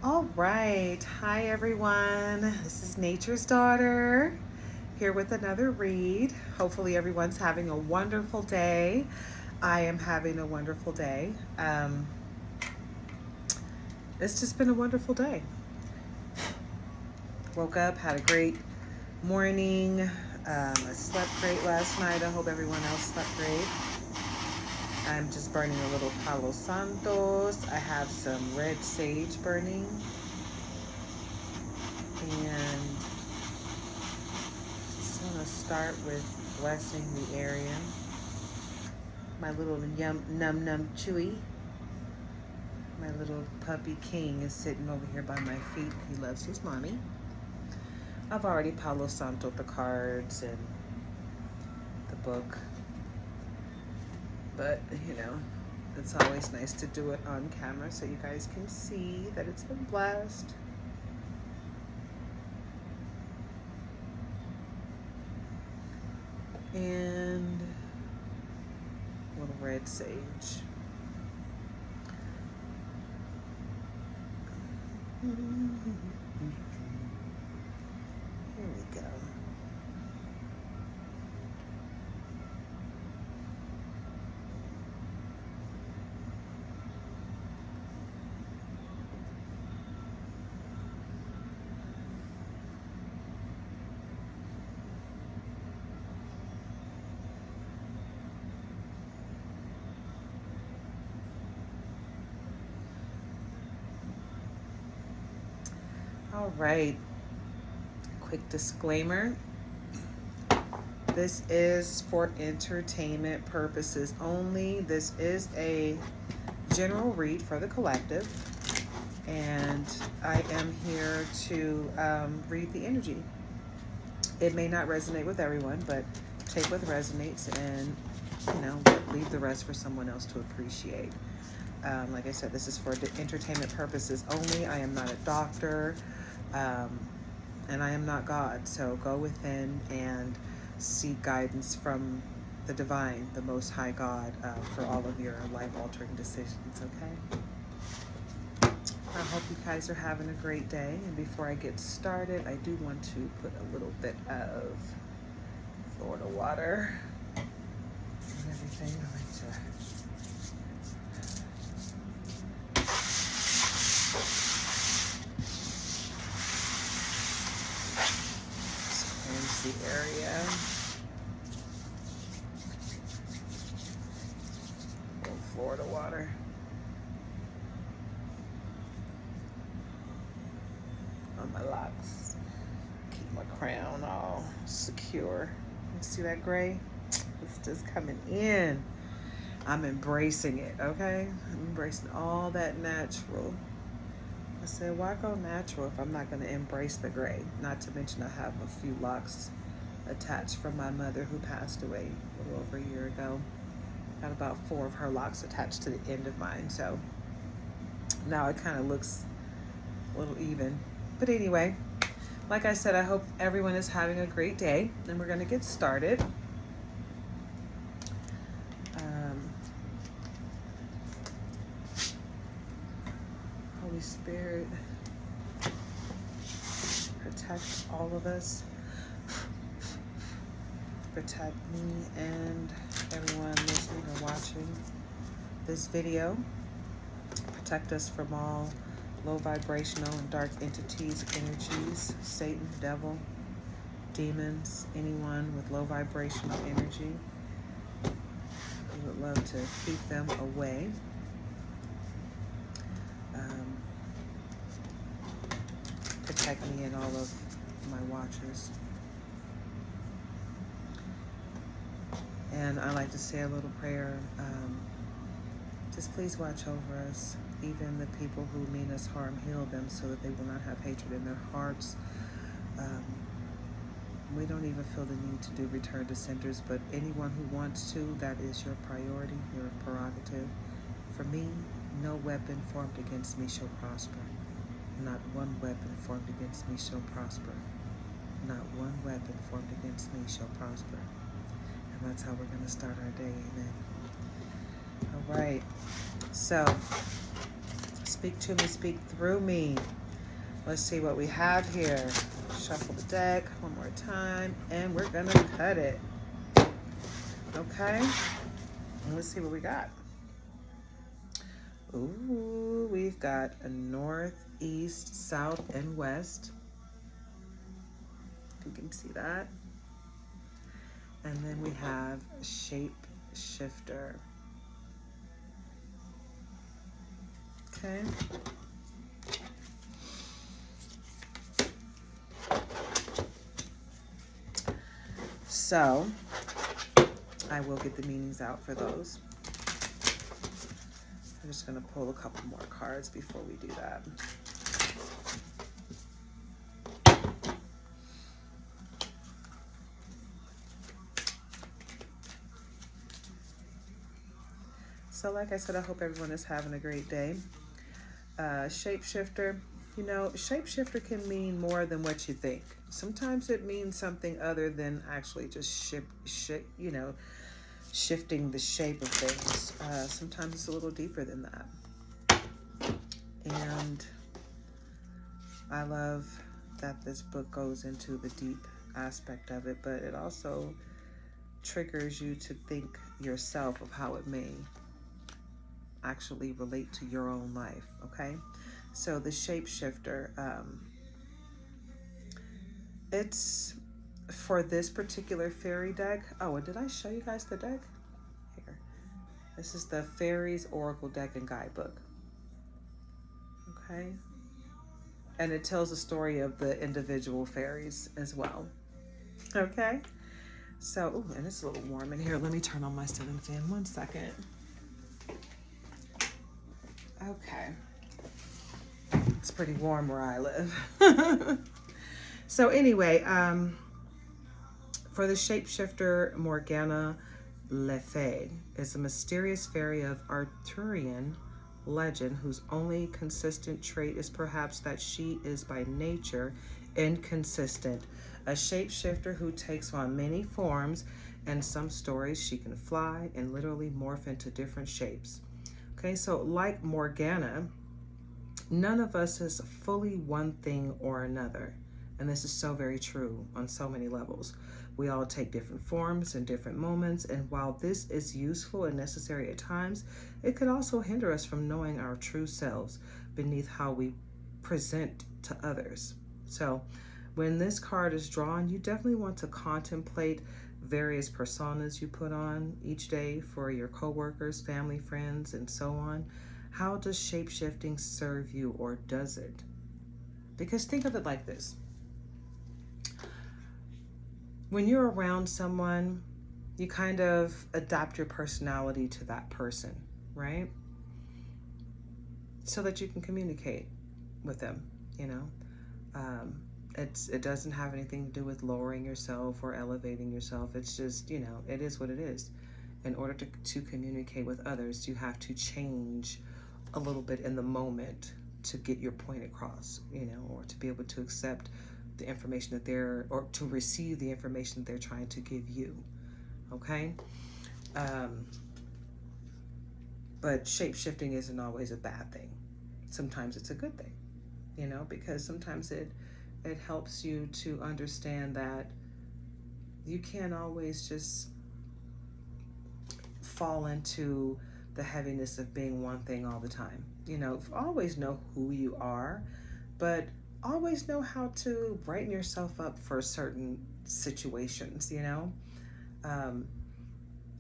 All right. Hi, everyone. This is Nature's Daughter here with another read. Hopefully, everyone's having a wonderful day. I am having a wonderful day. It's just been a wonderful day. Woke up, had a great morning. I slept great last night. I hope everyone else slept great. I'm just burning a little Palo Santos. I have some red sage burning. And just want to start with blessing the area. My little num chewy. My little puppy King is sitting over here by my feet. He loves his mommy. I've already Palo Santo the cards and the book. But, it's always nice to do it on camera so you guys can see that it's been blessed. And a little red sage. Here we go. All right. Quick disclaimer. This is for entertainment purposes only. This is a general read for the collective. And I am here to read the energy. It may not resonate with everyone, but take what resonates and, leave the rest for someone else to appreciate. Like I said, this is for entertainment purposes only. I am not a doctor, and I am not God. So go within and seek guidance from the divine, the Most High God, for all of your life-altering decisions, okay? I hope you guys are having a great day. And before I get started, I do want to put a little bit of Florida water and everything. I like to cleanse the area. A little Florida water. On my locks. Keep my crown all secure. You see that gray? It's just coming in. I'm embracing it, okay? I'm embracing all that natural. I said, why go natural if I'm not going to embrace the gray? Not to mention I have a few locks attached from my mother who passed away a little over a year ago. Got about 4 of her locks attached to the end of mine. So now it kind of looks a little even. But anyway, like I said, I hope everyone is having a great day. And we're going to get started. Holy Spirit, protect all of us. Protect me and everyone listening or watching this video. Protect us from all low vibrational and dark entities, energies, Satan, devil, demons, anyone with low vibrational energy. We would love to keep them away. Protect me and all of my watchers. And I like to say a little prayer. Just please watch over us, even the people who mean us harm, heal them so that they will not have hatred in their hearts. We don't even feel the need to do return to senders, but anyone who wants to, that is your priority, your prerogative. For me, no weapon formed against me shall prosper. Not one weapon formed against me shall prosper. Not one weapon formed against me shall prosper. And that's how we're going to start our day. Amen. All right. So Speak to me, speak through me. Let's see what we have here. Shuffle the deck one more time, and we're gonna cut it. Okay, let's see what we got. Ooh, we've got a north, east, south, and west. You can see that. And then we have shape shifter. Okay. So I will get the meanings out for those. I'm just going to pull a couple more cards before we do that. So like I said, I hope everyone is having a great day. Shapeshifter, you know, shapeshifter can mean more than what you think. Sometimes it means something other than actually just shifting the shape of things. Sometimes it's a little deeper than that. And I love that this book goes into the deep aspect of it, but it also triggers you to think yourself of how it may actually relate to your own life. Okay, so the shapeshifter, it's for this particular fairy deck. Oh, and did I show you guys the deck? Here, this is the Fairies Oracle deck and guidebook. Okay, and it tells the story of the individual fairies as well. Okay, so ooh, and it's a little warm in here. Let me turn on my ceiling fan 1 second. Okay. It's pretty warm where I live. So anyway, for the shapeshifter, Morgana Le Fay is a mysterious fairy of Arthurian legend whose only consistent trait is perhaps that she is by nature inconsistent. A shapeshifter who takes on many forms. In some stories, she can fly and literally morph into different shapes. Okay, so like Morgana, none of us is fully one thing or another. And this is so very true on so many levels. We all take different forms in different moments. And while this is useful and necessary at times, it could also hinder us from knowing our true selves beneath how we present to others. So when this card is drawn, you definitely want to contemplate various personas you put on each day for your coworkers, family, friends, and so on. How does shape-shifting serve you, or does it? Because think of it like this. When you're around someone, you kind of adapt your personality to that person, right? So that you can communicate with them, you know? It doesn't have anything to do with lowering yourself or elevating yourself. It's just, you know, it is what it is. In order to communicate with others, you have to change a little bit in the moment to get your point across, you know, or to be able to accept the information that or to receive the information that they're trying to give you, okay? But shape-shifting isn't always a bad thing. Sometimes it's a good thing, you know, because sometimes it helps you to understand that you can't always just fall into the heaviness of being one thing all the time. You know, always know who you are, but always know how to brighten yourself up for certain situations, you know?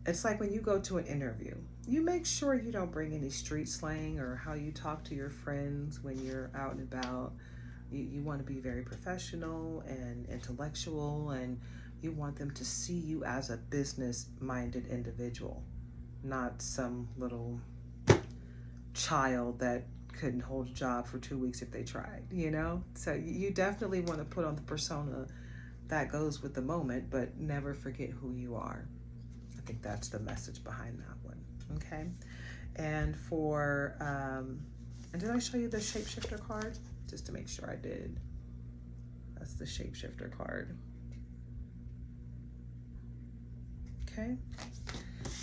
It's like when you go to an interview, you make sure you don't bring any street slang or how you talk to your friends when you're out and about. You want to be very professional and intellectual, and you want them to see you as a business-minded individual, not some little child that couldn't hold a job for 2 weeks if they tried, you know? So you definitely want to put on the persona that goes with the moment, but never forget who you are. I think that's the message behind that one, okay? And for, and did I show you the shapeshifter card? Just to make sure I did. That's the shapeshifter card. Okay.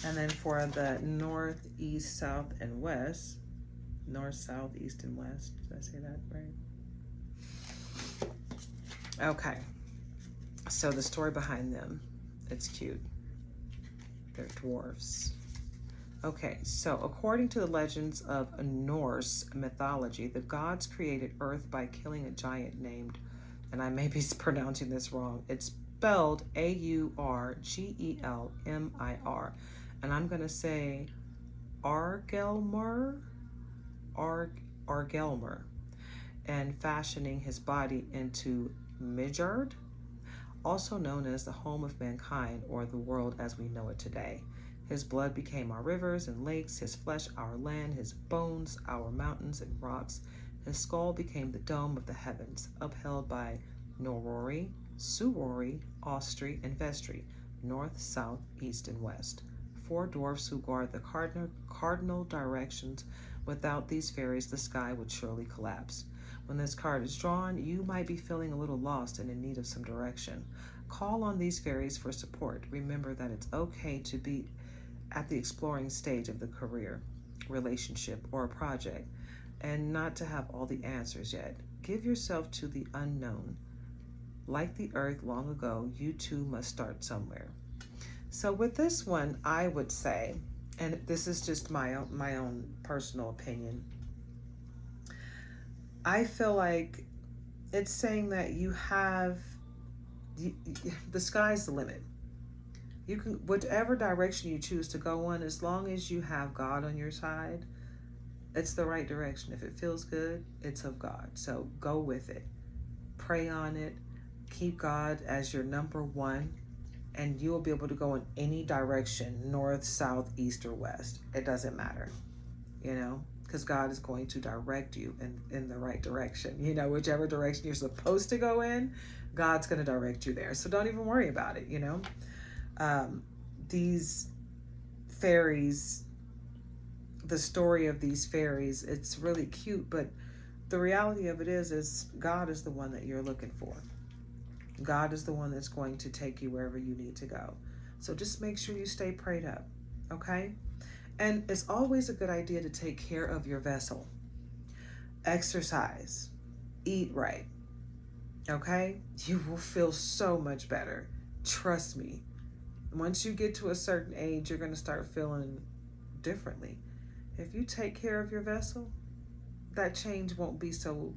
And then for the north, east, south, and west, North, south, east, and west. Did I say that right? Okay. So the story behind them, it's cute. They're dwarves. Okay, so according to the legends of Norse mythology, the gods created Earth by killing a giant named, and I may be pronouncing this wrong, it's spelled Aurgelmir, and I'm going to say Argelmir, Argelmir, and fashioning his body into Midgard, also known as the home of mankind or the world as we know it today. His blood became our rivers and lakes, his flesh our land, his bones our mountains and rocks. His skull became the dome of the heavens, upheld by Norori, Surori, Austri, and Vestri, north, south, east, and west. 4 dwarfs who guard the cardinal directions. Without these fairies, the sky would surely collapse. When this card is drawn, you might be feeling a little lost and in need of some direction. Call on these fairies for support. Remember that it's okay to be at the exploring stage of the career, relationship, or a project, and not to have all the answers yet. Give yourself to the unknown. Like the earth long ago, you too must start somewhere. So with this one, I would say, and this is just my own personal opinion, I feel like it's saying that the sky's the limit. You can, whatever direction you choose to go on, as long as you have God on your side, it's the right direction. If it feels good, it's of God. So go with it. Pray on it. Keep God as your number one, and you will be able to go in any direction, north, south, east, or west. It doesn't matter, because God is going to direct you in the right direction. Whichever direction you're supposed to go in, God's going to direct you there. So don't even worry about it, These fairies, the story of these fairies, it's really cute, but the reality of it is God is the one that you're looking for. God is the one that's going to take you wherever you need to go. So just make sure you stay prayed up, okay? And it's always a good idea to take care of your vessel. Exercise, eat right, okay? You will feel so much better. Trust me. Once you get to a certain age, you're going to start feeling differently. If you take care of your vessel, that change won't be so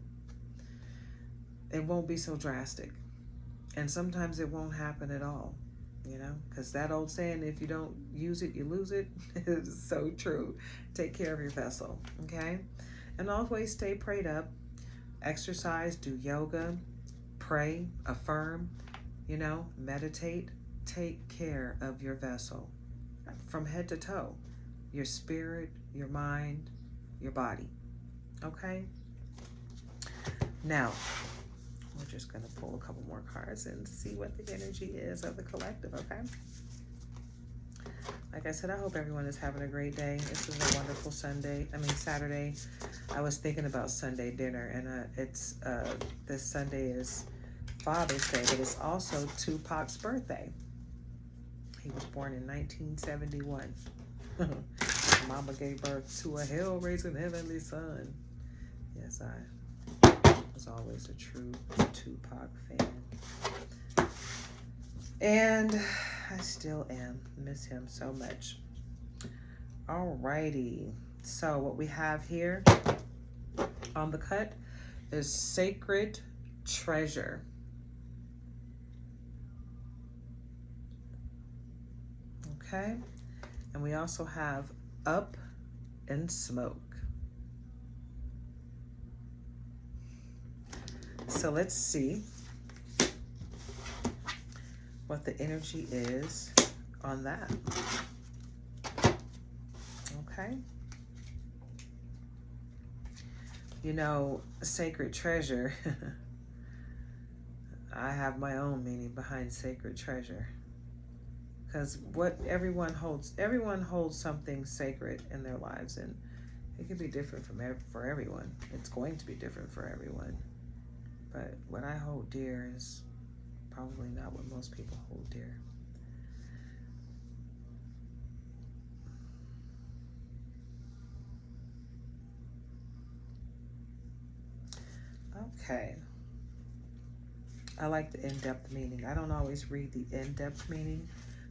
drastic. And sometimes it won't happen at all, because that old saying, if you don't use it, you lose it, is so true. Take care of your vessel, okay? And always stay prayed up. Exercise, do yoga, pray, affirm, meditate. Take care of your vessel from head to toe, your spirit, your mind, your body, okay? Now, we're just going to pull a couple more cards and see what the energy is of the collective, okay? Like I said, I hope everyone is having a great day. This is a wonderful Saturday. I was thinking about Sunday dinner, and this Sunday is Father's Day, but it's also Tupac's birthday. He was born in 1971. Mama gave birth to a hell-raising heavenly son. Yes, I was always a true Tupac fan. And I still am. Miss him so much. Alrighty. So what we have here on the cut is Sacred Treasure. Okay. And we also have Up in Smoke. So let's see what the energy is on that. Okay. Sacred treasure. I have my own meaning behind sacred treasure. Because everyone holds something sacred in their lives, and it can be different for everyone. It's going to be different for everyone. But what I hold dear is probably not what most people hold dear. Okay. I like the in-depth meaning. I don't always read the in-depth meaning,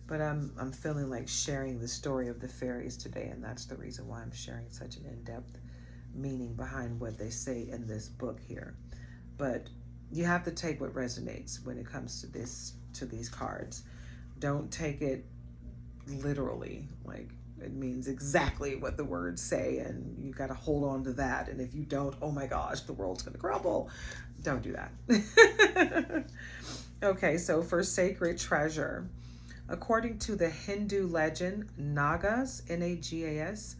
but I'm feeling like sharing the story of the fairies today, and that's the reason why I'm sharing such an in-depth meaning behind what they say in this book here. But you have to take what resonates when it comes to these cards. Don't take it literally, like it means exactly what the words say, and you got to hold on to that. And if you don't, oh my gosh, the world's going to crumble. Don't do that. Okay, so for sacred treasure, according to the Hindu legend, Nagas, Nagas,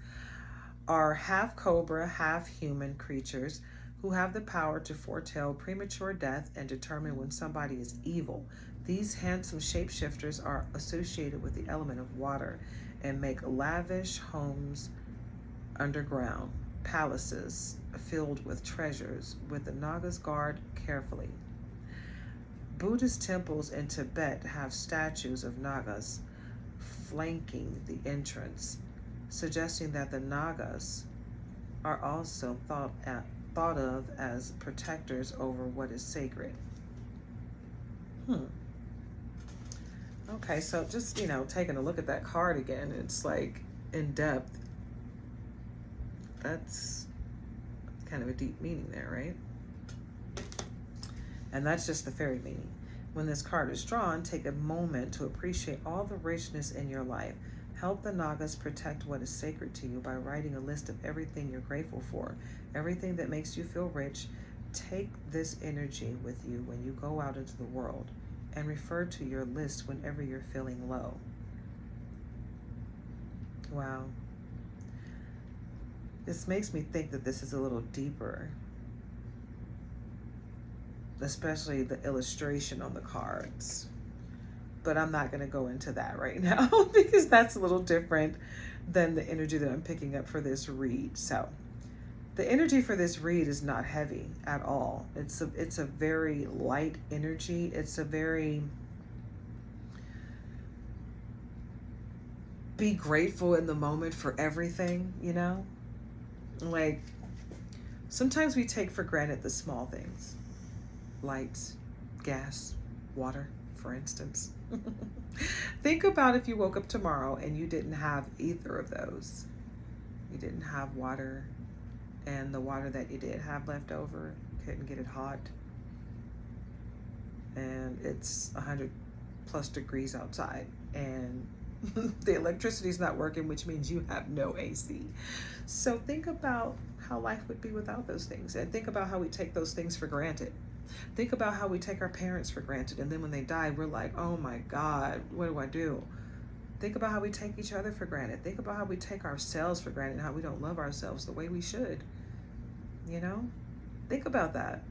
are half cobra, half human creatures who have the power to foretell premature death and determine when somebody is evil. These handsome shapeshifters are associated with the element of water and make lavish homes underground, palaces filled with treasures, with the Nagas guard carefully. Buddhist temples in Tibet have statues of Nagas flanking the entrance, suggesting that the Nagas are also thought of as protectors over what is sacred. Okay, so just, taking a look at that card again, it's like in depth. That's kind of a deep meaning there, right? And that's just the fairy meaning. When this card is drawn, take a moment to appreciate all the richness in your life. Help the Nagas protect what is sacred to you by writing a list of everything you're grateful for, everything that makes you feel rich. Take this energy with you when you go out into the world, and refer to your list whenever you're feeling low. Wow. This makes me think that this is a little deeper, especially the illustration on the cards. But I'm not going to go into that right now because that's a little different than the energy that I'm picking up for this read. So the energy for this read is not heavy at all. It's a very light energy. It's a very be grateful in the moment for everything, Like sometimes we take for granted the small things. Lights, gas, water, for instance. Think about if you woke up tomorrow and you didn't have either of those. You didn't have water, and the water that you did have left over, couldn't get it hot, and it's 100 plus degrees outside, and the electricity's not working, which means you have no AC. So think about how life would be without those things, and think about how we take those things for granted. Think about how we take our parents for granted, and then when they die, we're like, oh my God, what do I do? Think about how we take each other for granted. Think about how we take ourselves for granted and how we don't love ourselves the way we should. Think about that.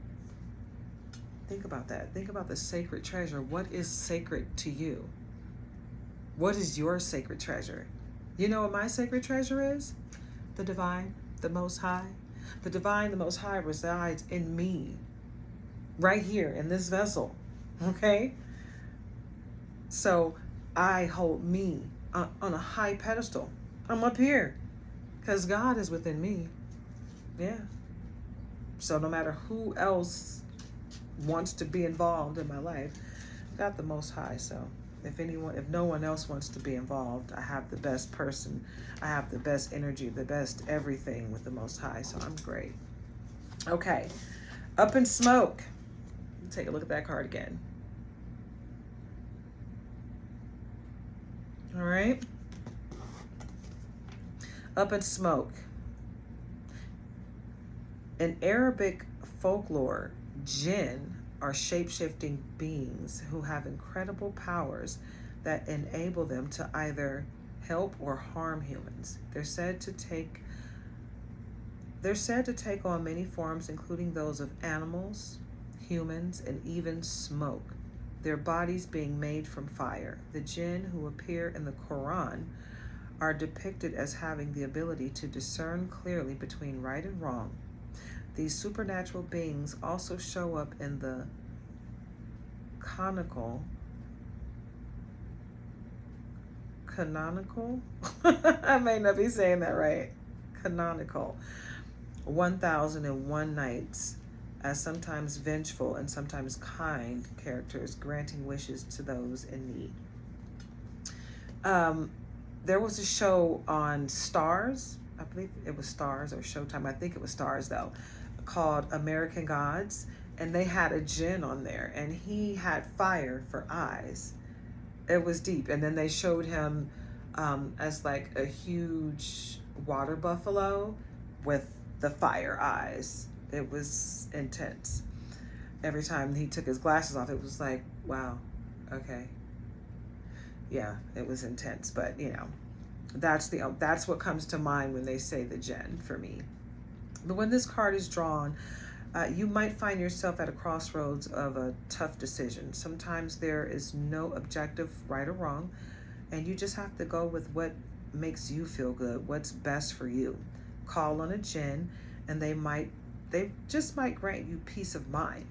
Think about that. Think about the sacred treasure. What is sacred to you? What is your sacred treasure? You know what my sacred treasure is? The divine, the Most High. The divine, the Most High resides in me, right here in this vessel, okay? So I hold me on a high pedestal. I'm up here because God is within me. Yeah. So no matter who else wants to be involved in my life, I got the Most High. So if no one else wants to be involved, I have the best person. I have the best energy, the best everything with the Most High. So I'm great. Okay. Up in smoke. Take a look at that card again. All right. Up in smoke. In Arabic folklore, jinn are shape-shifting beings who have incredible powers that enable them to either help or harm humans. They're said to take on many forms, including those of animals, humans, and even smoke, their bodies being made from fire. The jinn who appear in the Quran are depicted as having the ability to discern clearly between right and wrong. These supernatural beings also show up in the canonical I may not be saying that right, canonical 1001 Nights as sometimes vengeful and sometimes kind characters, granting wishes to those in need. There was a show on Stars, I believe it was Stars or Showtime, I think it was Stars though, called American Gods, and they had a djinn on there, and he had fire for eyes. It was deep, and then they showed him as like a huge water buffalo with the fire eyes. It was intense. Every time he took his glasses off, it was like, wow, okay. Yeah, it was intense, but you know, that's what comes to mind when they say the djinn for me. But when this card is drawn, you might find yourself at a crossroads of a tough decision. Sometimes there is no objective right or wrong, and you just have to go with what makes you feel good, what's best for you. Call on a djinn, and they just might grant you peace of mind.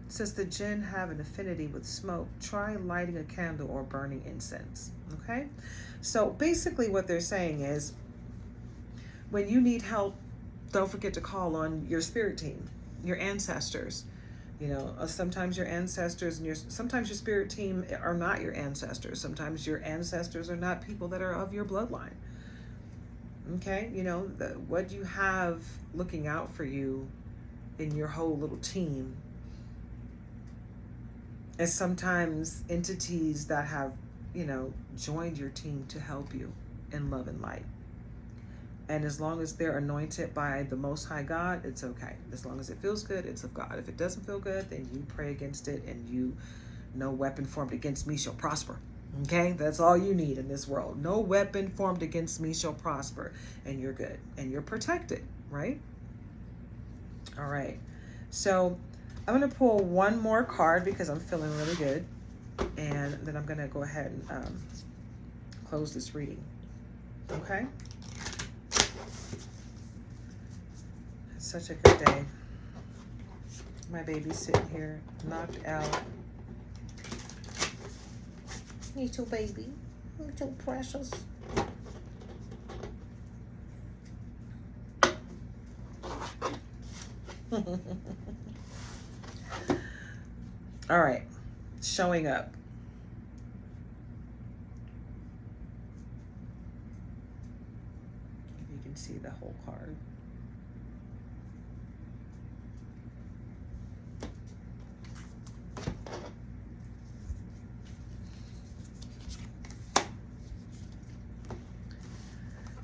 Since the jinn have an affinity with smoke, try lighting a candle or burning incense. Okay? So basically what they're saying is when you need help, don't forget to call on your spirit team, your ancestors. You know, sometimes your ancestors and sometimes your spirit team are not your ancestors. Sometimes your ancestors are not people that are of your bloodline. Okay? You know, what you have looking out for you in your whole little team is sometimes entities that have, you know, joined your team to help you in love and light. And as long as they're anointed by the Most High God, it's okay. As long as it feels good, it's of God. If it doesn't feel good, then you pray against it, and no weapon formed against me shall prosper. Okay? That's all you need in this world. No weapon formed against me shall prosper, and you're good. And you're protected, right? All right. So I'm going to pull one more card because I'm feeling really good. And then I'm going to go ahead and close this reading. Okay? It's such a good day. My baby's sitting here, knocked out. Me too, baby. Me too, precious. All right, showing up. If you can see the whole card.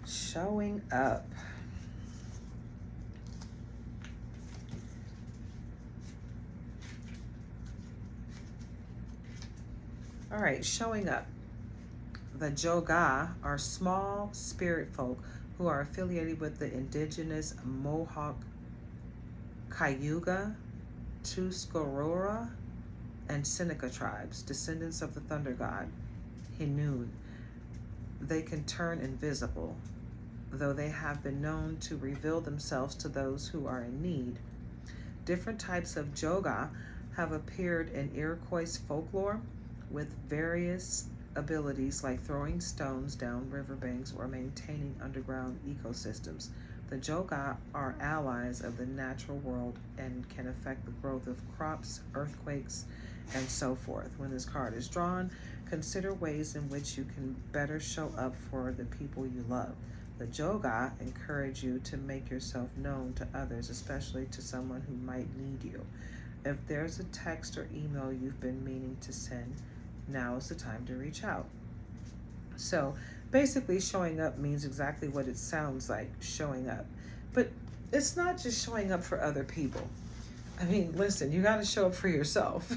Showing up. All right, showing up. The Joga are small spirit folk who are affiliated with the indigenous Mohawk, Cayuga, Tuscarora, and Seneca tribes, descendants of the thunder god, Hinun. They can turn invisible, though they have been known to reveal themselves to those who are in need. Different types of Joga have appeared in Iroquois folklore with various abilities like throwing stones down riverbanks or maintaining underground ecosystems. The Joga are allies of the natural world and can affect the growth of crops, earthquakes, and so forth. When this card is drawn, consider ways in which you can better show up for the people you love. The Joga encourage you to make yourself known to others, especially to someone who might need you. If there's a text or email you've been meaning to send, now is the time to reach out. So basically, showing up means exactly what it sounds like, showing up. But it's not just showing up for other people. I mean, listen, you got to show up for yourself.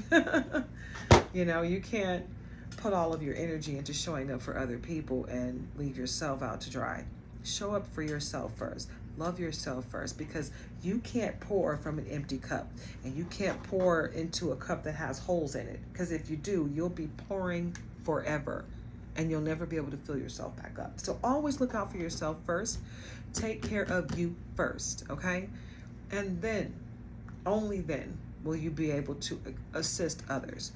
You know, you can't put all of your energy into showing up for other people and leave yourself out to dry. Show up for yourself first. Love yourself first, because you can't pour from an empty cup, and you can't pour into a cup that has holes in it, because if you do, you'll be pouring forever and you'll never be able to fill yourself back up. So always look out for yourself first. Take care of you first, okay? And then, only then, will you be able to assist others.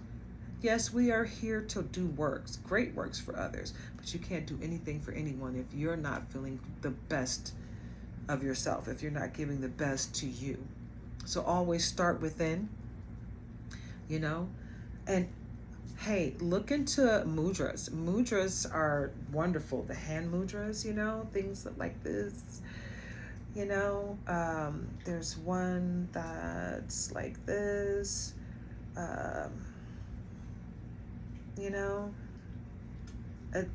Yes, we are here to do works, great works for others, but you can't do anything for anyone if you're not feeling the best of yourself, if you're not giving the best to you. So always start within, you know, and hey, look into mudras. Mudras are wonderful. The hand mudras, you know, things like this. You know, there's one that's like this. Um, you know,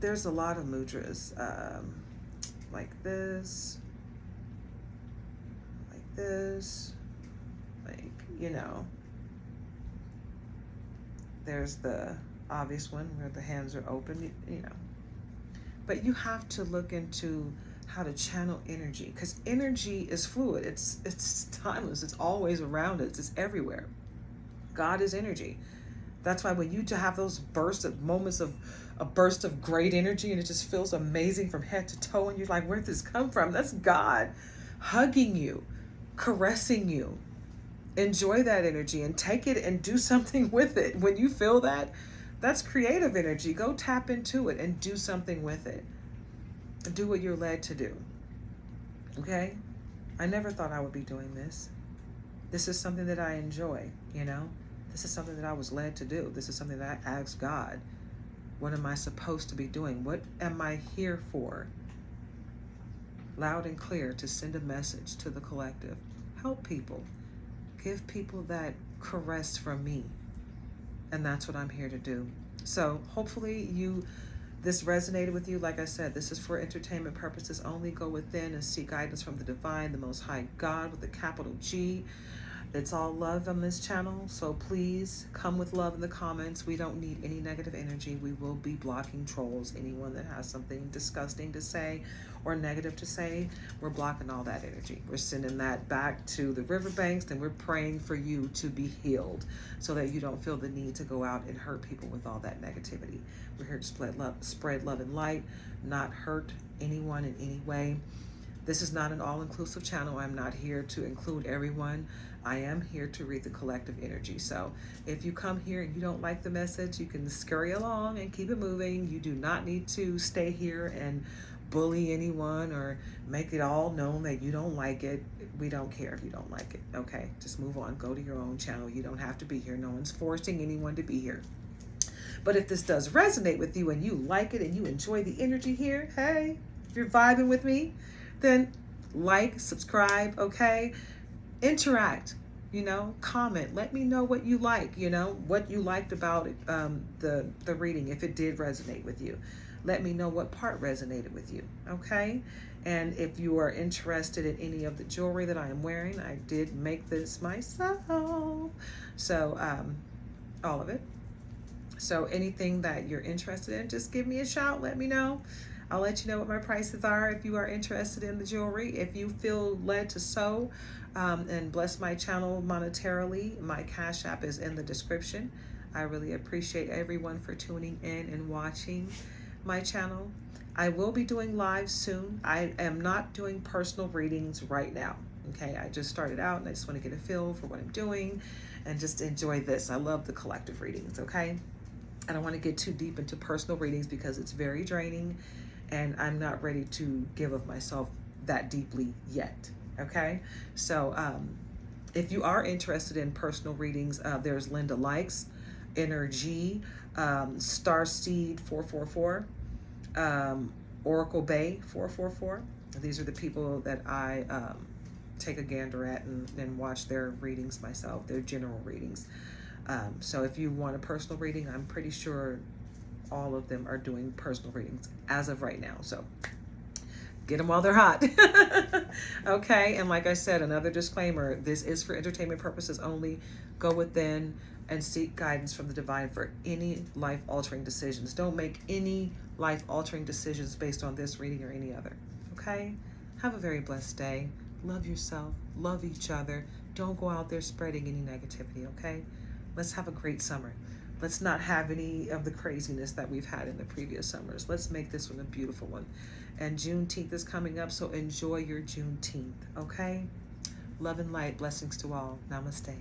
there's a lot of mudras, like this, like this, like, you know. There's the obvious one where the hands are open, you know. But you have to look into how to channel energy, because energy is fluid. It's timeless. It's always around us. It's everywhere. God is energy. That's why when you to have those bursts of moments of a burst of great energy and it just feels amazing from head to toe and you're like, where did this come from? That's God hugging you, caressing you. Enjoy that energy and take it and do something with it. When you feel that, that's creative energy. Go tap into it and do something with it. Do what you're led to do. Okay? I never thought I would be doing this. This is something that I enjoy, you know? This is something that I was led to do. This is something that I asked God, what am I supposed to be doing? What am I here for? Loud and clear to send a message to the collective. Help people. Give people that caress from me. And that's what I'm here to do. So hopefully this resonated with you. Like I said, this is for entertainment purposes only. Go within and seek guidance from the divine, the most high God with a capital G. It's all love on this channel, so please come with love in the comments. We don't need any negative energy. We will be blocking trolls. Anyone that has something disgusting to say or negative to say, we're blocking all that energy. We're sending that back to the riverbanks, and we're praying for you to be healed so that you don't feel the need to go out and hurt people with all that negativity. We're here to spread love and light, not hurt anyone in any way. This is not an all-inclusive channel. I'm not here to include everyone. I am here to read the collective energy. So if you come here and you don't like the message, you can scurry along and keep it moving. You do not need to stay here and bully anyone or make it all known that you don't like it. We don't care if you don't like it, okay? Just move on. Go to your own channel. You don't have to be here. No one's forcing anyone to be here. But if this does resonate with you and you like it and you enjoy the energy here, hey, if you're vibing with me, then like, subscribe, okay? Interact, you know, comment. Let me know what you like, you know, what you liked about it, the reading, if it did resonate with you. Let me know what part resonated with you, okay? And if you are interested in any of the jewelry that I am wearing, I did make this myself. So, all of it. So anything that you're interested in, just give me a shout, let me know. I'll let you know what my prices are if you are interested in the jewelry. If you feel led to sew and bless my channel monetarily, my Cash App is in the description. I really appreciate everyone for tuning in and watching my channel. I will be doing live soon. I am not doing personal readings right now. Okay, I just started out and I just want to get a feel for what I'm doing and just enjoy this. I love the collective readings, okay? I don't want to get too deep into personal readings because it's very draining and I'm not ready to give of myself that deeply yet, okay? So if you are interested in personal readings, there's Linda Likes, Energy, Starseed 444, Oracle Bay 444. These are the people that I take a gander at and watch their readings myself, their general readings. So if you want a personal reading, I'm pretty sure all of them are doing personal readings as of right now. So get them while they're hot. Okay, and like I said, another disclaimer, this is for entertainment purposes only. Go within and seek guidance from the divine for any life-altering decisions. Don't make any life-altering decisions based on this reading or any other, okay? Have a very blessed day. Love yourself. Love each other. Don't go out there spreading any negativity, okay? Let's have a great summer. Let's not have any of the craziness that we've had in the previous summers. Let's make this one a beautiful one. And Juneteenth is coming up, so enjoy your Juneteenth, okay? Love and light. Blessings to all. Namaste.